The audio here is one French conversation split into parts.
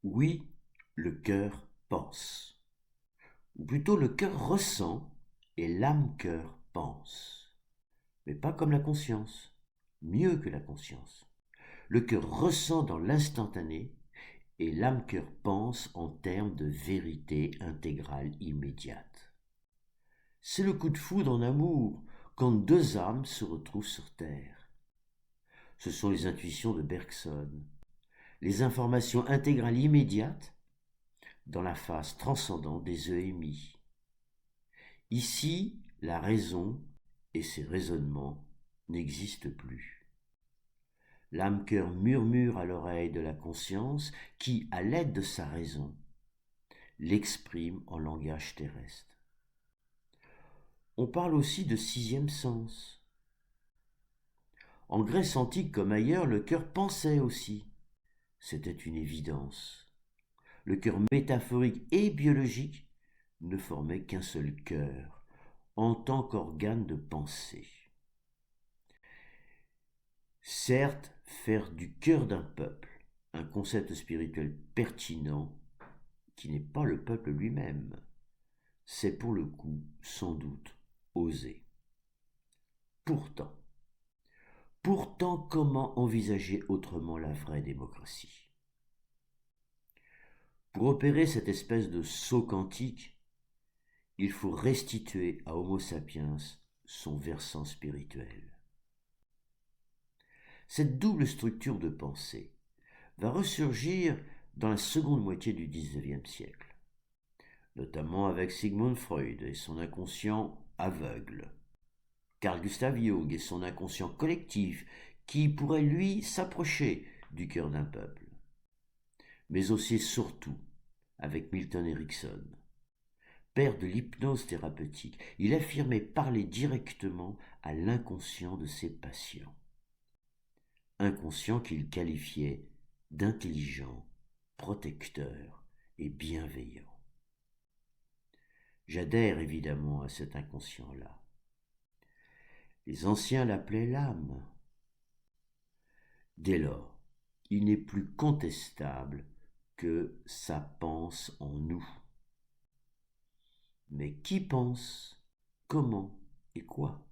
Oui, le cœur pense. Ou plutôt le cœur ressent et l'âme-cœur pense. Mais pas comme la conscience, mieux que la conscience. Le cœur ressent dans l'instantané et l'âme-cœur pense en termes de vérité intégrale immédiate. C'est le coup de foudre en amour quand deux âmes se retrouvent sur Terre. Ce sont les intuitions de Bergson, les informations intégrales immédiates dans la phase transcendante des EMI. Ici, la raison et ses raisonnements n'existent plus. L'âme-cœur murmure à l'oreille de la conscience qui, à l'aide de sa raison, l'exprime en langage terrestre. On parle aussi de sixième sens. En Grèce antique comme ailleurs, le cœur pensait aussi. C'était une évidence. Le cœur métaphorique et biologique ne formait qu'un seul cœur, en tant qu'organe de pensée. Certes, faire du cœur d'un peuple un concept spirituel pertinent qui n'est pas le peuple lui-même, c'est pour le coup sans doute osé. Pourtant, comment envisager autrement la vraie démocratie? Pour opérer cette espèce de saut quantique, il faut restituer à Homo sapiens son versant spirituel. Cette double structure de pensée va ressurgir dans la seconde moitié du XIXe siècle, notamment avec Sigmund Freud et son inconscient aveugle, Carl Gustav Jung et son inconscient collectif qui pourrait lui s'approcher du cœur d'un peuple, mais aussi surtout avec Milton Erickson. Père de l'hypnose thérapeutique, il affirmait parler directement à l'inconscient de ses patients. Inconscient qu'il qualifiait d'intelligent, protecteur et bienveillant. J'adhère évidemment à cet inconscient-là. Les anciens l'appelaient l'âme. Dès lors, il n'est plus contestable que ça pense en nous. Mais qui pense, comment et quoi?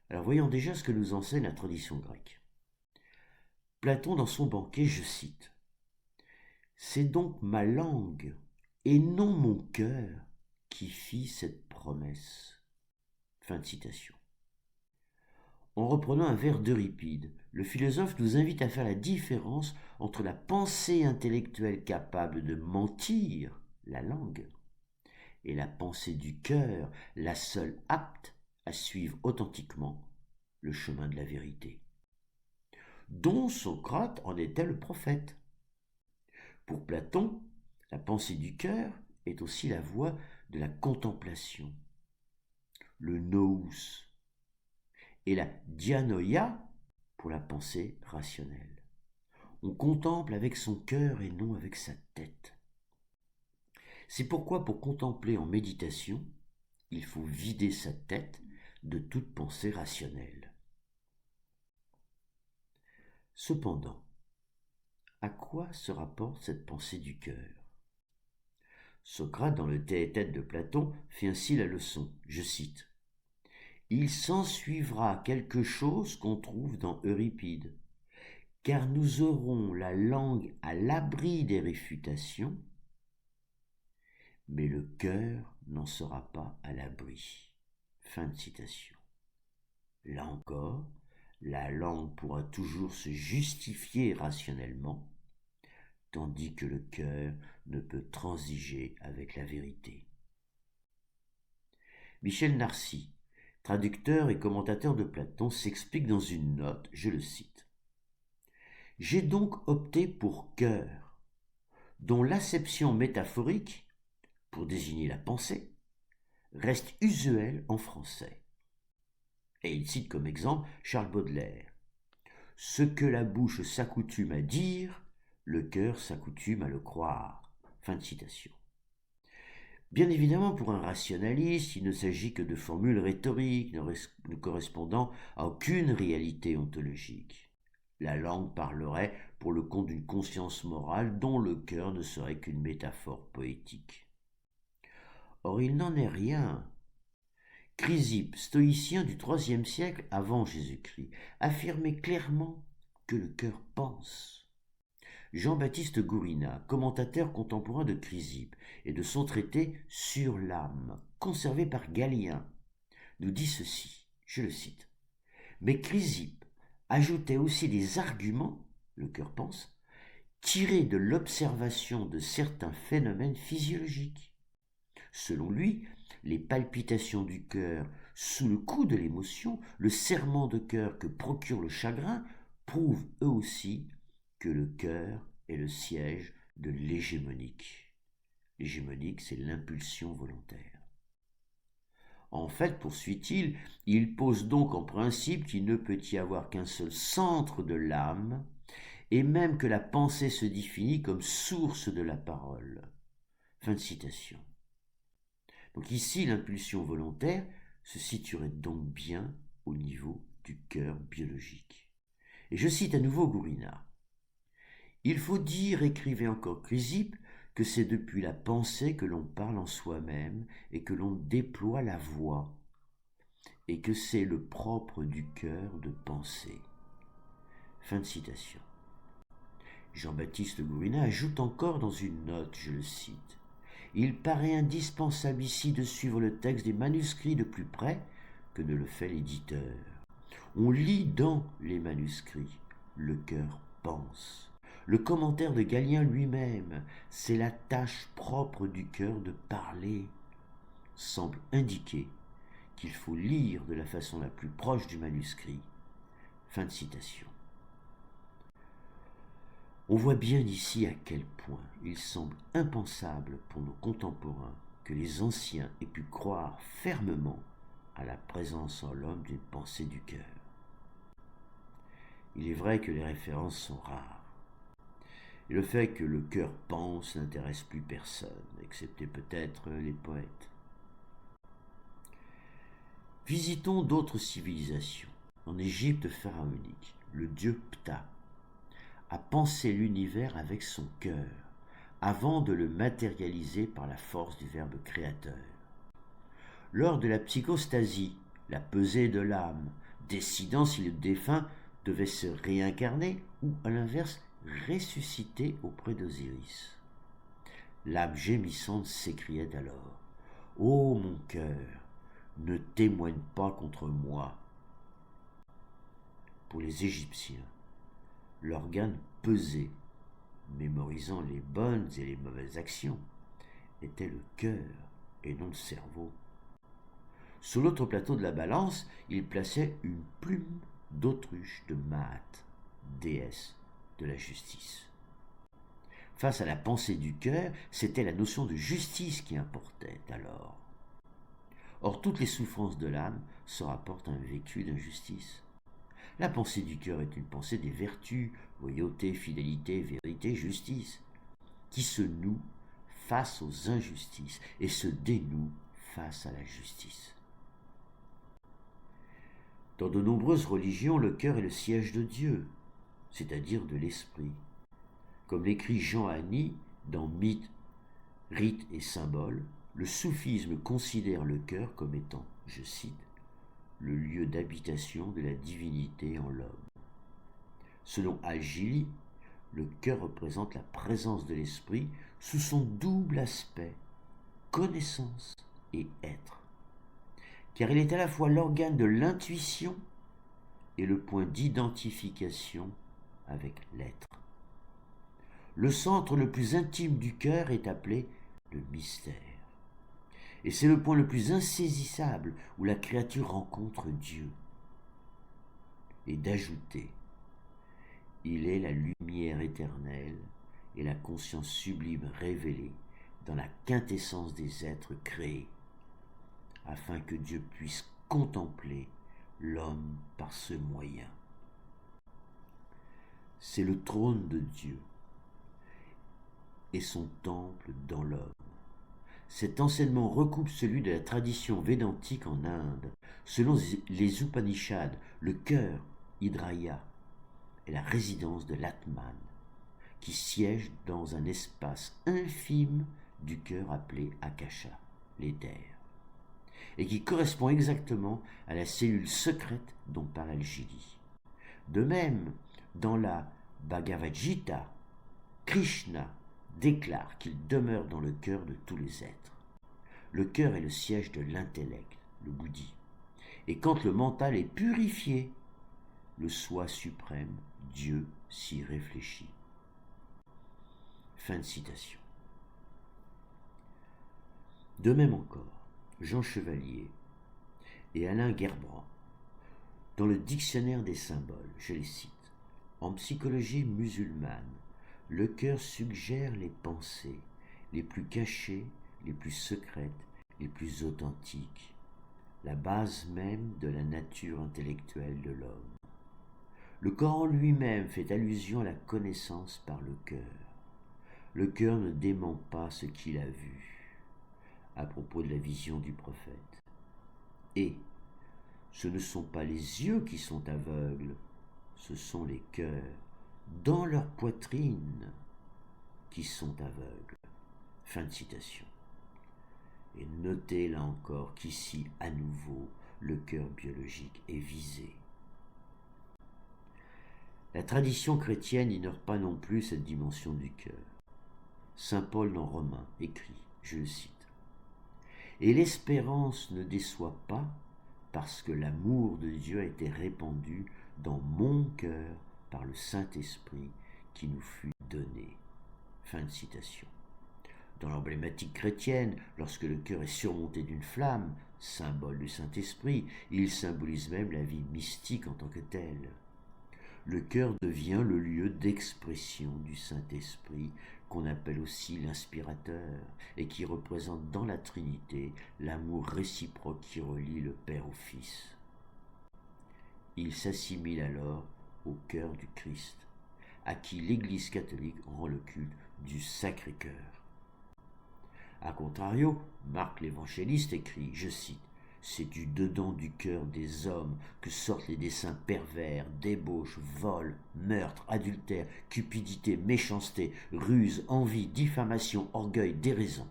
Alors voyons déjà ce que nous enseigne la tradition grecque. Platon dans son banquet, je cite, « C'est donc ma langue et non mon cœur qui fit cette promesse. » Fin de citation. En reprenant un vers d'Euripide, le philosophe nous invite à faire la différence entre la pensée intellectuelle capable de mentir, la langue, et la pensée du cœur, la seule apte à suivre authentiquement le chemin de la vérité, dont Socrate en était le prophète. Pour Platon, la pensée du cœur est aussi la voie de la contemplation, le nous, et la dianoia pour la pensée rationnelle. On contemple avec son cœur et non avec sa tête. C'est pourquoi pour contempler en méditation, il faut vider sa tête de toute pensée rationnelle. Cependant, à quoi se rapporte cette pensée du cœur? Socrate, dans le Théétète de Platon, fait ainsi la leçon, je cite, « Il s'ensuivra quelque chose qu'on trouve dans Euripide, car nous aurons la langue à l'abri des réfutations, mais le cœur n'en sera pas à l'abri. » Fin de citation. Là encore, la langue pourra toujours se justifier rationnellement, tandis que le cœur ne peut transiger avec la vérité. Michel Narcy, traducteur et commentateur de Platon, s'explique dans une note, je le cite. « J'ai donc opté pour cœur, dont l'acception métaphorique, pour désigner la pensée, reste usuelle en français. » Et il cite comme exemple Charles Baudelaire. « Ce que la bouche s'accoutume à dire, le cœur s'accoutume à le croire. » Fin de citation. Bien évidemment, pour un rationaliste, il ne s'agit que de formules rhétoriques ne correspondant à aucune réalité ontologique. La langue parlerait pour le compte d'une conscience morale dont le cœur ne serait qu'une métaphore poétique. Or il n'en est rien. Chrysippe, stoïcien du IIIe siècle avant Jésus-Christ, affirmait clairement que le cœur pense. Jean-Baptiste Gourina, commentateur contemporain de Chrysippe et de son traité Sur l'âme, conservé par Galien, nous dit ceci, je le cite. Mais Chrysippe ajoutait aussi des arguments, le cœur pense, tirés de l'observation de certains phénomènes physiologiques. Selon lui, les palpitations du cœur sous le coup de l'émotion, le serrement de cœur que procure le chagrin, prouvent eux aussi que le cœur est le siège de l'hégémonique. L'hégémonique, c'est l'impulsion volontaire. En fait, poursuit-il, il pose donc en principe qu'il ne peut y avoir qu'un seul centre de l'âme, et même que la pensée se définit comme source de la parole. Fin de citation. Donc ici, l'impulsion volontaire se situerait donc bien au niveau du cœur biologique. Et je cite à nouveau Gourina. Il faut dire, écrivait encore Chrysippe, que c'est depuis la pensée que l'on parle en soi-même et que l'on déploie la voix, et que c'est le propre du cœur de penser. Fin de citation. Jean-Baptiste Gourina ajoute encore dans une note, je le cite, « Il paraît indispensable ici de suivre le texte des manuscrits de plus près que ne le fait l'éditeur. On lit dans les manuscrits, le cœur pense. Le commentaire de Galien lui-même, c'est la tâche propre du cœur de parler, semble indiquer qu'il faut lire de la façon la plus proche du manuscrit. » Fin de citation. On voit bien ici à quel point il semble impensable pour nos contemporains que les anciens aient pu croire fermement à la présence en l'homme d'une pensée du cœur. Il est vrai que les références sont rares. Et le fait que le cœur pense n'intéresse plus personne, excepté peut-être les poètes. Visitons d'autres civilisations. En Égypte pharaonique, le dieu Ptah a pensé l'univers avec son cœur, avant de le matérialiser par la force du verbe créateur. Lors de la psychostasie, la pesée de l'âme, décidant si le défunt devait se réincarner ou, à l'inverse, ressusciter auprès d'Osiris. L'âme gémissante s'écriait alors « Ô mon cœur, ne témoigne pas contre moi !» Pour les Égyptiens, l'organe pesé, mémorisant les bonnes et les mauvaises actions, était le cœur et non le cerveau. Sur l'autre plateau de la balance, il plaçait une plume d'autruche de Maat, déesse de la justice. Face à la pensée du cœur, c'était la notion de justice qui importait alors. Or, toutes les souffrances de l'âme se rapportent à un vécu d'injustice. La pensée du cœur est une pensée des vertus, loyauté, fidélité, vérité, justice, qui se noue face aux injustices et se dénoue face à la justice. Dans de nombreuses religions, le cœur est le siège de Dieu, c'est-à-dire de l'esprit. Comme l'écrit Jean Hany dans Mythes, Rites et Symboles, le soufisme considère le cœur comme étant, je cite, le lieu d'habitation de la divinité en l'homme. Selon Al-Jili, le cœur représente la présence de l'esprit sous son double aspect, connaissance et être, car il est à la fois l'organe de l'intuition et le point d'identification avec l'être. Le centre le plus intime du cœur est appelé le mystère. Et c'est le point le plus insaisissable où la créature rencontre Dieu. Et d'ajouter, il est la lumière éternelle et la conscience sublime révélée dans la quintessence des êtres créés, afin que Dieu puisse contempler l'homme par ce moyen. C'est le trône de Dieu et son temple dans l'homme. Cet enseignement recoupe celui de la tradition védantique en Inde. Selon les Upanishads, le cœur, Hidraya, est la résidence de l'Atman, qui siège dans un espace infime du cœur appelé Akasha, l'éther, et qui correspond exactement à la cellule secrète dont parle Algili. De même, dans la Bhagavad Gita, Krishna déclare qu'il demeure dans le cœur de tous les êtres. Le cœur est le siège de l'intellect, le bouddhi. Et quand le mental est purifié, le soi suprême, Dieu, s'y réfléchit. Fin de citation. De même encore, Jean Chevalier et Alain Gerbrand, dans le Dictionnaire des symboles, je les cite, en psychologie musulmane, le cœur suggère les pensées les plus cachées, les plus secrètes, les plus authentiques, la base même de la nature intellectuelle de l'homme. Le Coran lui-même fait allusion à la connaissance par le cœur. Le cœur ne dément pas ce qu'il a vu, à propos de la vision du prophète. Et ce ne sont pas les yeux qui sont aveugles, ce sont les cœurs, dans leur poitrine, qui sont aveugles. Fin de citation. Et notez là encore qu'ici, à nouveau, le cœur biologique est visé. La tradition chrétienne n'ignore pas non plus cette dimension du cœur. Saint Paul dans Romains écrit, je le cite, « Et l'espérance ne déçoit pas, parce que l'amour de Dieu a été répandu dans mon cœur par le Saint-Esprit qui nous fut donné. » Fin de citation. Dans l'emblématique chrétienne, lorsque le cœur est surmonté d'une flamme, symbole du Saint-Esprit, il symbolise même la vie mystique en tant que telle. Le cœur devient le lieu d'expression du Saint-Esprit, qu'on appelle aussi l'inspirateur, et qui représente dans la Trinité l'amour réciproque qui relie le Père au Fils. Il s'assimile alors au cœur du Christ, à qui l'Église catholique rend le culte du Sacré-Cœur. A contrario, Marc l'évangéliste écrit, je cite, « C'est du dedans du cœur des hommes que sortent les desseins pervers, débauches, vols, meurtres, adultères, cupidité, méchanceté, ruse, envie, diffamation, orgueil, déraison. »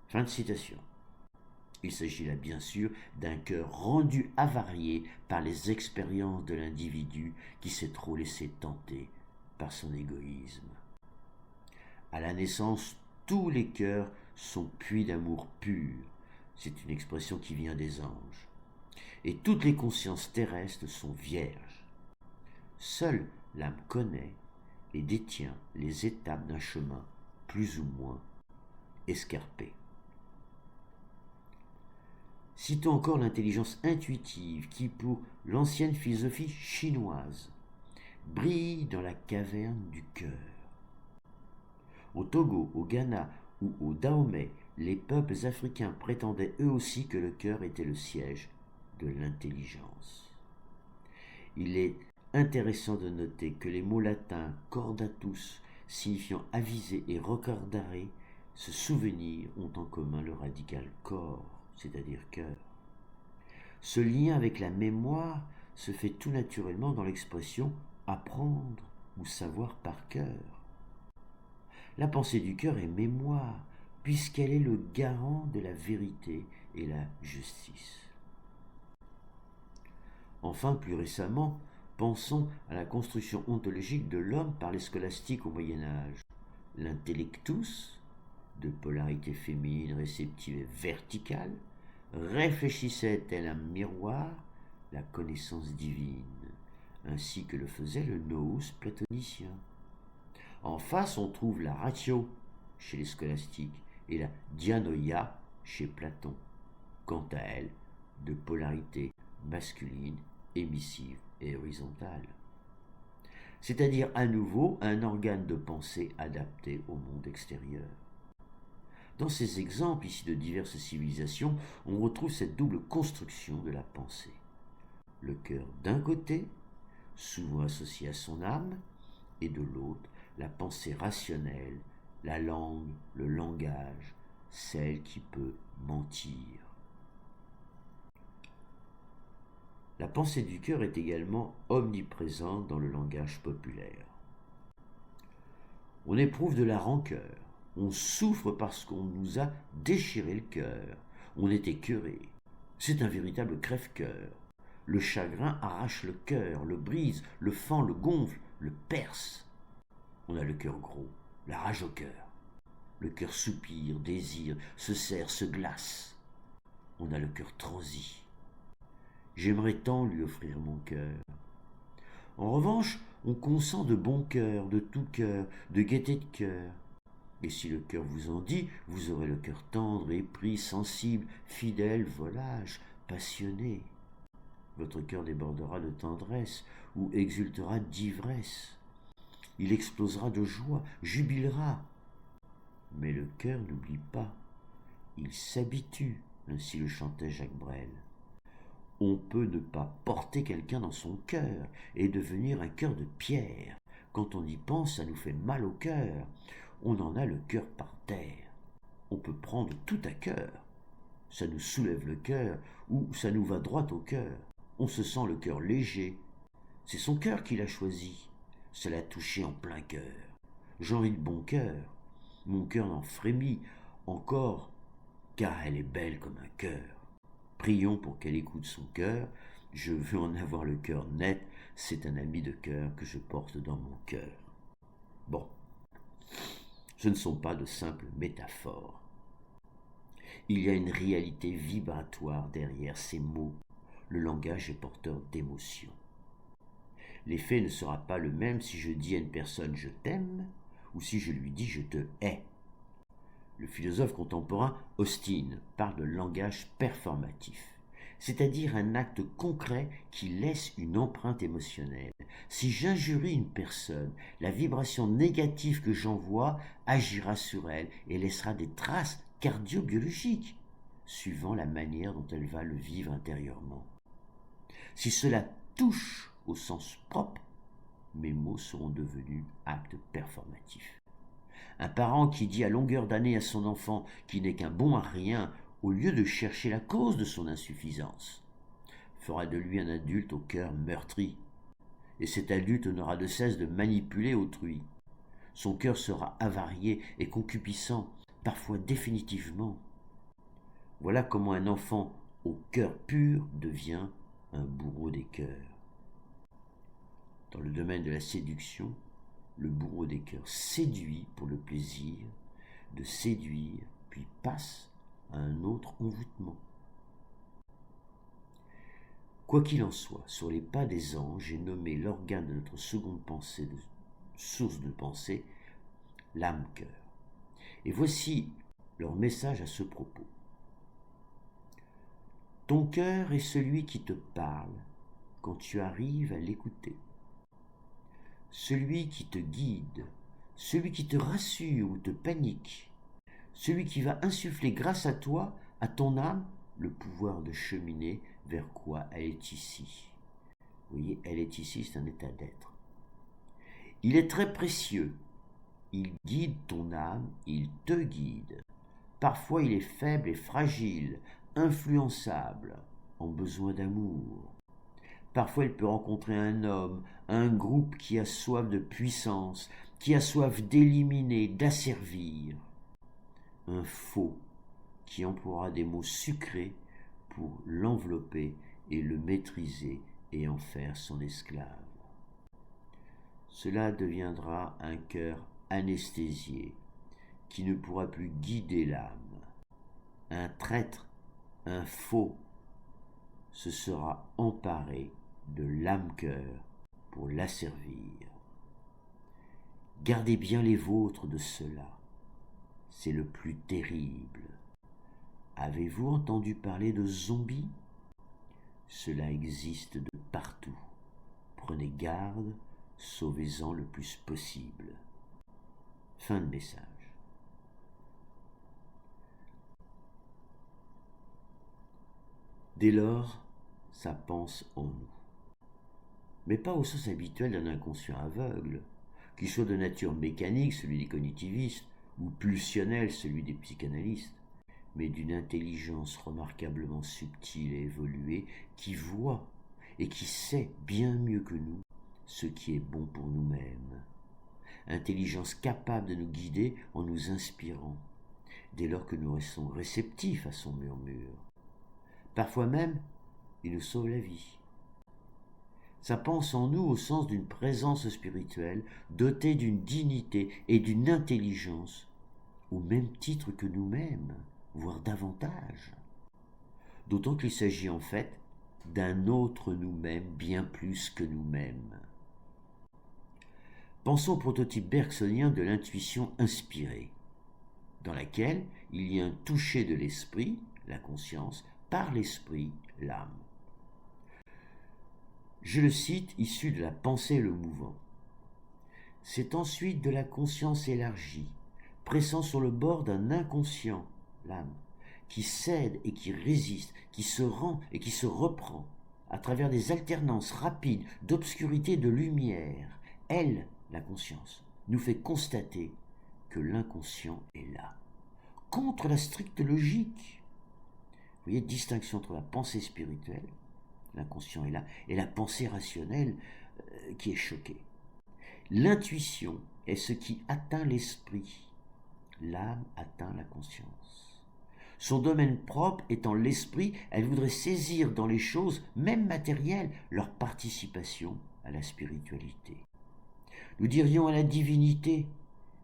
Fin de citation. Il s'agit là bien sûr d'un cœur rendu avarié par les expériences de l'individu qui s'est trop laissé tenter par son égoïsme. À la naissance, tous les cœurs sont puits d'amour pur. C'est une expression qui vient des anges. Et toutes les consciences terrestres sont vierges. Seule l'âme connaît et détient les étapes d'un chemin plus ou moins escarpé. Citons encore l'intelligence intuitive qui, pour l'ancienne philosophie chinoise, brille dans la caverne du cœur. Au Togo, au Ghana ou au Dahomey, les peuples africains prétendaient eux aussi que le cœur était le siège de l'intelligence. Il est intéressant de noter que les mots latins cordatus, signifiant aviser, et recordare, se souvenir, ont en commun le radical cor, c'est-à-dire cœur. Ce lien avec la mémoire se fait tout naturellement dans l'expression apprendre ou savoir par cœur. La pensée du cœur est mémoire, puisqu'elle est le garant de la vérité et la justice. Enfin, plus récemment, pensons à la construction ontologique de l'homme par les scolastiques au Moyen-Âge. L'intellectus, de polarité féminine réceptive et verticale, réfléchissait tel un miroir la connaissance divine, ainsi que le faisait le nous platonicien. En face, on trouve la ratio chez les scolastiques et la dianoia chez Platon, quant à elle, de polarité masculine, émissive et horizontale. C'est-à-dire à nouveau un organe de pensée adapté au monde extérieur. Dans ces exemples ici de diverses civilisations, on retrouve cette double construction de la pensée. Le cœur d'un côté, souvent associé à son âme, et de l'autre, la pensée rationnelle, la langue, le langage, celle qui peut mentir. La pensée du cœur est également omniprésente dans le langage populaire. On éprouve de la rancœur, on souffre parce qu'on nous a déchiré le cœur, on est écœuré. C'est un véritable crève-cœur. Le chagrin arrache le cœur, le brise, le fend, le gonfle, le perce. On a le cœur gros, la rage au cœur. Le cœur soupire, désire, se serre, se glace. On a le cœur transi. J'aimerais tant lui offrir mon cœur. En revanche, on consent de bon cœur, de tout cœur, de gaieté de cœur. Et si le cœur vous en dit, vous aurez le cœur tendre, épris, sensible, fidèle, volage, passionné. Votre cœur débordera de tendresse ou exultera d'ivresse. Il explosera de joie, jubilera. Mais le cœur n'oublie pas, il s'habitue, ainsi le chantait Jacques Brel. On peut ne pas porter quelqu'un dans son cœur et devenir un cœur de pierre. Quand on y pense, ça nous fait mal au cœur. On en a le cœur par terre. On peut prendre tout à cœur. Ça nous soulève le cœur ou ça nous va droit au cœur. On se sent le cœur léger. C'est son cœur qui l'a choisi. Ça l'a touché en plein cœur. J'en ris de bon cœur. Mon cœur en frémit encore, car elle est belle comme un cœur. Prions pour qu'elle écoute son cœur. Je veux en avoir le cœur net. C'est un ami de cœur que je porte dans mon cœur. Bon, ce ne sont pas de simples métaphores. Il y a une réalité vibratoire derrière ces mots. Le langage est porteur d'émotions. L'effet ne sera pas le même si je dis à une personne « je t'aime » ou si je lui dis « je te hais ». Le philosophe contemporain Austin parle de langage performatif, c'est-à-dire un acte concret qui laisse une empreinte émotionnelle. Si j'injurie une personne, la vibration négative que j'envoie agira sur elle et laissera des traces cardio-biologiques, suivant la manière dont elle va le vivre intérieurement. Si cela touche au sens propre, mes mots seront devenus actes performatifs. Un parent qui dit à longueur d'année à son enfant qu'il n'est qu'un bon à rien, au lieu de chercher la cause de son insuffisance, fera de lui un adulte au cœur meurtri. Et cet adulte n'aura de cesse de manipuler autrui. Son cœur sera avarié et concupiscent, parfois définitivement. Voilà comment un enfant au cœur pur devient un bourreau des cœurs. Dans le domaine de la séduction, le bourreau des cœurs séduit pour le plaisir de séduire, puis passe à un autre envoûtement. Quoi qu'il en soit, sur les pas des anges, j'ai nommé l'organe de notre seconde pensée, source de pensée, l'âme-cœur. Et voici leur message à ce propos. Ton cœur est celui qui te parle quand tu arrives à l'écouter. Celui qui te guide, celui qui te rassure ou te panique, celui qui va insuffler grâce à toi, à ton âme, le pouvoir de cheminer vers quoi elle est ici. Vous voyez, elle est ici, c'est un état d'être. Il est très précieux. Il guide ton âme, il te guide. Parfois il est faible et fragile, influençable, en besoin d'amour. Parfois, il peut rencontrer un homme, un groupe qui a soif de puissance, qui a soif d'éliminer, d'asservir. Un faux qui emploiera des mots sucrés pour l'envelopper et le maîtriser et en faire son esclave. Cela deviendra un cœur anesthésié qui ne pourra plus guider l'âme. Un traître, un faux, se sera emparé de l'âme-cœur pour l'asservir. Gardez bien les vôtres de cela, c'est le plus terrible. Avez-vous entendu parler de zombies? Cela existe de partout. Prenez garde, sauvez-en le plus possible. Fin de message. Dès lors, ça pense en nous. Mais pas au sens habituel d'un inconscient aveugle, qui soit de nature mécanique, celui des cognitivistes, ou pulsionnel, celui des psychanalystes, mais d'une intelligence remarquablement subtile et évoluée, qui voit et qui sait bien mieux que nous ce qui est bon pour nous-mêmes. Intelligence capable de nous guider en nous inspirant, dès lors que nous restons réceptifs à son murmure. Parfois même, il nous sauve la vie. Ça pense en nous au sens d'une présence spirituelle dotée d'une dignité et d'une intelligence au même titre que nous-mêmes, voire davantage. D'autant qu'il s'agit en fait d'un autre nous-mêmes bien plus que nous-mêmes. Pensons au prototype bergsonien de l'intuition inspirée, dans laquelle il y a un toucher de l'esprit, la conscience, par l'esprit, l'âme. Je le cite, issu de la pensée le mouvant. C'est ensuite de la conscience élargie, pressant sur le bord d'un inconscient, l'âme, qui cède et qui résiste, qui se rend et qui se reprend, à travers des alternances rapides d'obscurité et de lumière. Elle, la conscience, nous fait constater que l'inconscient est là, contre la stricte logique. Vous voyez, distinction entre la pensée spirituelle, l'inconscient est là, et la pensée rationnelle qui est choquée. L'intuition est ce qui atteint l'esprit, l'âme atteint la conscience. Son domaine propre étant l'esprit, elle voudrait saisir dans les choses, même matérielles, leur participation à la spiritualité. Nous dirions à la divinité,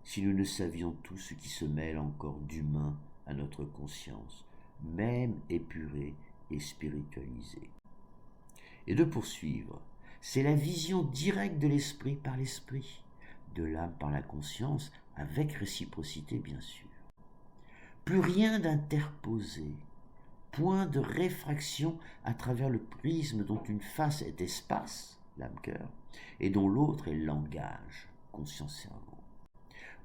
si nous ne savions tout ce qui se mêle encore d'humain à notre conscience, même épurée et spiritualisée. Et de poursuivre, c'est la vision directe de l'esprit par l'esprit, de l'âme par la conscience, avec réciprocité bien sûr. Plus rien d'interposé, point de réfraction à travers le prisme dont une face est espace, l'âme-cœur, et dont l'autre est langage, conscience-cerveau.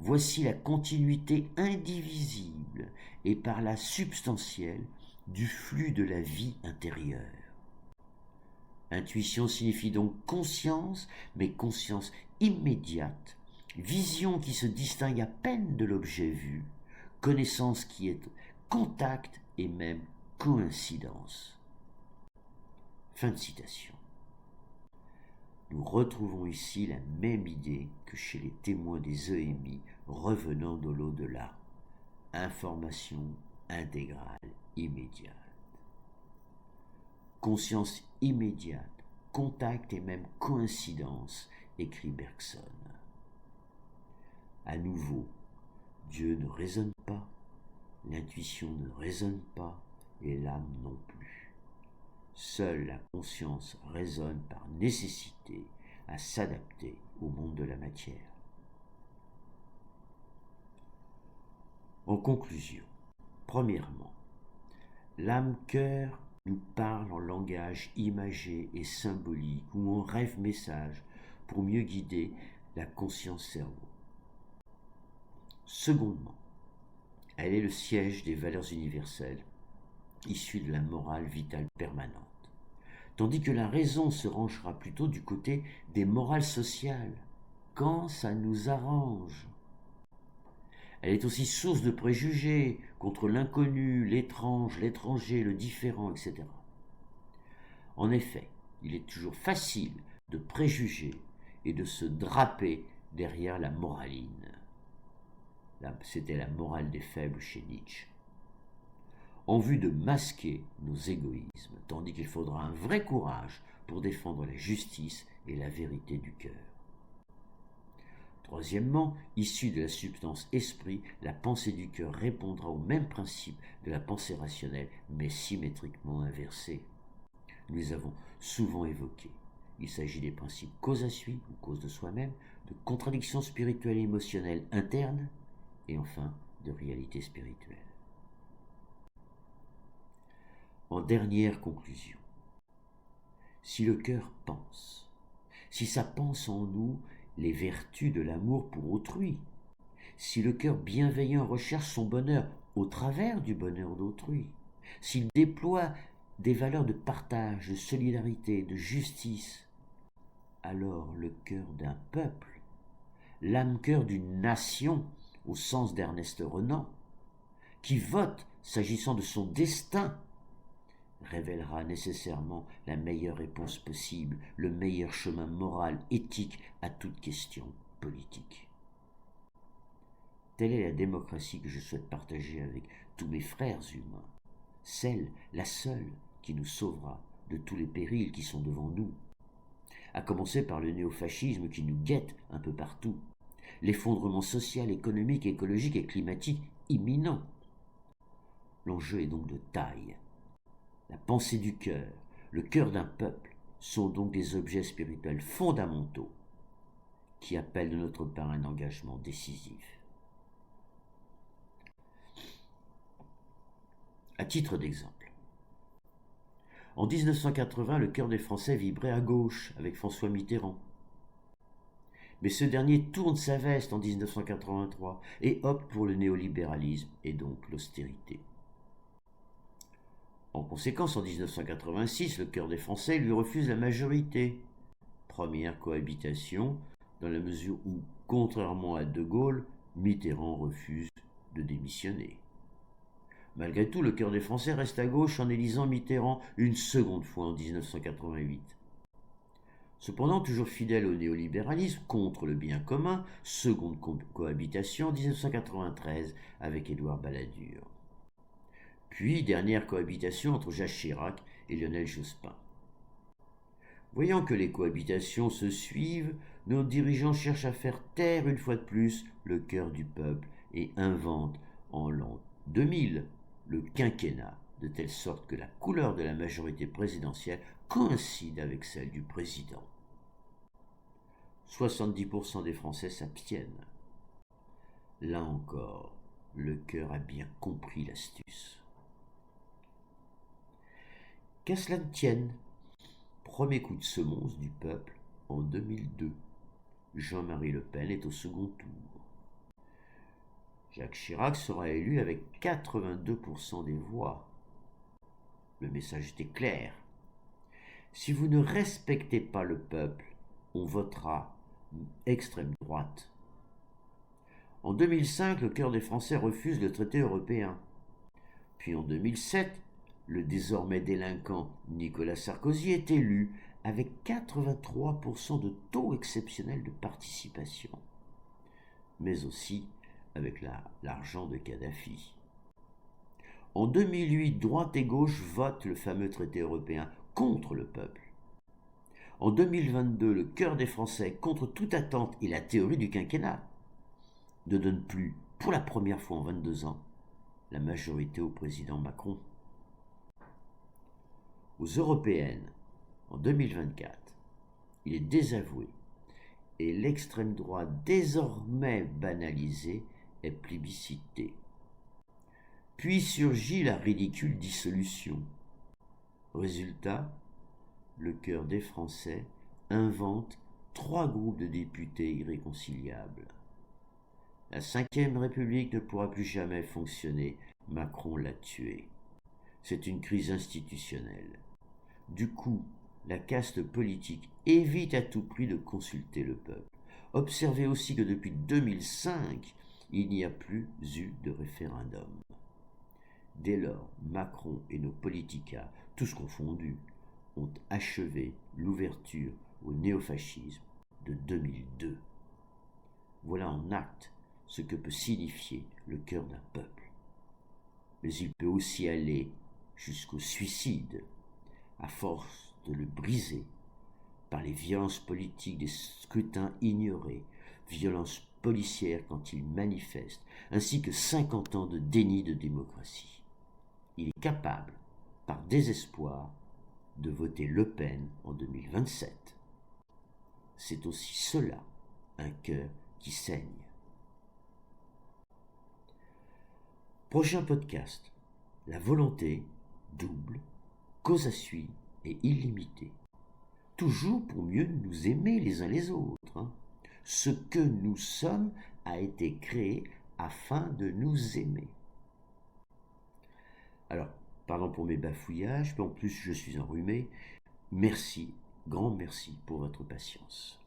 Voici la continuité indivisible et par là substantielle du flux de la vie intérieure. Intuition signifie donc conscience, mais conscience immédiate, vision qui se distingue à peine de l'objet vu, connaissance qui est contact et même coïncidence. Fin de citation. Nous retrouvons ici la même idée que chez les témoins des EMI revenant de l'au-delà. Information intégrale immédiate. Conscience immédiate, contact et même coïncidence, écrit Bergson. À nouveau, Dieu ne raisonne pas, l'intuition ne raisonne pas, et l'âme non plus. Seule la conscience raisonne par nécessité à s'adapter au monde de la matière. En conclusion, premièrement, l'âme-cœur nous parle en langage imagé et symbolique ou en rêve-message pour mieux guider la conscience-cerveau. Secondement, elle est le siège des valeurs universelles issues de la morale vitale permanente, tandis que la raison se rangera plutôt du côté des morales sociales, quand ça nous arrange. Elle est aussi source de préjugés contre l'inconnu, l'étrange, l'étranger, le différent, etc. En effet, il est toujours facile de préjuger et de se draper derrière la moraline. C'était la morale des faibles chez Nietzsche. En vue de masquer nos égoïsmes, tandis qu'il faudra un vrai courage pour défendre la justice et la vérité du cœur. Troisièmement, issue de la substance esprit, la pensée du cœur répondra au même principe de la pensée rationnelle, mais symétriquement inversée. Nous les avons souvent évoqués. Il s'agit des principes cause à suite ou cause de soi-même, de contradictions spirituelles et émotionnelles internes, et enfin de réalité spirituelle. En dernière conclusion, si le cœur pense, si ça pense en nous les vertus de l'amour pour autrui, si le cœur bienveillant recherche son bonheur au travers du bonheur d'autrui, s'il déploie des valeurs de partage, de solidarité, de justice, alors le cœur d'un peuple, l'âme-cœur d'une nation, au sens d'Ernest Renan, qui vote s'agissant de son destin, révélera nécessairement la meilleure réponse possible, le meilleur chemin moral, éthique à toute question politique. Telle est la démocratie que je souhaite partager avec tous mes frères humains, la seule qui nous sauvera de tous les périls qui sont devant nous, à commencer par le néofascisme qui nous guette un peu partout, l'effondrement social, économique, écologique et climatique imminent. L'enjeu est donc de taille. La pensée du cœur, le cœur d'un peuple, sont donc des objets spirituels fondamentaux qui appellent de notre part un engagement décisif. À titre d'exemple, en 1980, le cœur des Français vibrait à gauche avec François Mitterrand. Mais ce dernier tourne sa veste en 1983 et opte pour le néolibéralisme et donc l'austérité. En conséquence, en 1986, le cœur des Français lui refuse la majorité. Première cohabitation, dans la mesure où, contrairement à De Gaulle, Mitterrand refuse de démissionner. Malgré tout, le cœur des Français reste à gauche en élisant Mitterrand une seconde fois en 1988. Cependant, toujours fidèle au néolibéralisme, contre le bien commun, seconde cohabitation en 1993 avec Édouard Balladur. Puis, dernière cohabitation entre Jacques Chirac et Lionel Jospin. Voyant que les cohabitations se suivent, nos dirigeants cherchent à faire taire une fois de plus le cœur du peuple et inventent en l'an 2000 le quinquennat, de telle sorte que la couleur de la majorité présidentielle coïncide avec celle du président. 70% des Français s'abstiennent. Là encore, le cœur a bien compris l'astuce. Qu'à cela ne tienne, premier coup de semonce du peuple en 2002. Jean-Marie Le Pen est au second tour. Jacques Chirac sera élu avec 82% des voix. Le message était clair. Si vous ne respectez pas le peuple, on votera extrême droite. En 2005, le cœur des Français refuse le traité européen. Puis en 2007, le désormais délinquant Nicolas Sarkozy est élu avec 83% de taux exceptionnel de participation, mais aussi avec l'argent de Kadhafi. En 2008, droite et gauche votent le fameux traité européen contre le peuple. En 2022, le cœur des Français, contre toute attente et la théorie du quinquennat, ne donne plus, pour la première fois en 22 ans, la majorité au président Macron. Aux européennes, en 2024, il est désavoué et l'extrême droite, désormais banalisée, est plébiscitée. Puis surgit la ridicule dissolution. Résultat, le cœur des Français invente 3 groupes de députés irréconciliables. La Ve République ne pourra plus jamais fonctionner. Macron l'a tuée. C'est une crise institutionnelle. Du coup, la caste politique évite à tout prix de consulter le peuple. Observez aussi que depuis 2005, il n'y a plus eu de référendum. Dès lors, Macron et nos politicas, tous confondus, ont achevé l'ouverture au néofascisme de 2002. Voilà en acte ce que peut signifier le cœur d'un peuple. Mais il peut aussi aller jusqu'au suicide, à force de le briser par les violences politiques des scrutins ignorés, violences policières quand ils manifestent, ainsi que 50 ans de déni de démocratie. Il est capable, par désespoir, de voter Le Pen en 2027. C'est aussi cela, un cœur qui saigne. Prochain podcast, la volonté double, cause à suivre et illimitée. Toujours pour mieux nous aimer les uns les autres. Ce que nous sommes a été créé afin de nous aimer. Alors, pardon pour mes bafouillages, mais en plus je suis enrhumé. Merci, grand merci pour votre patience.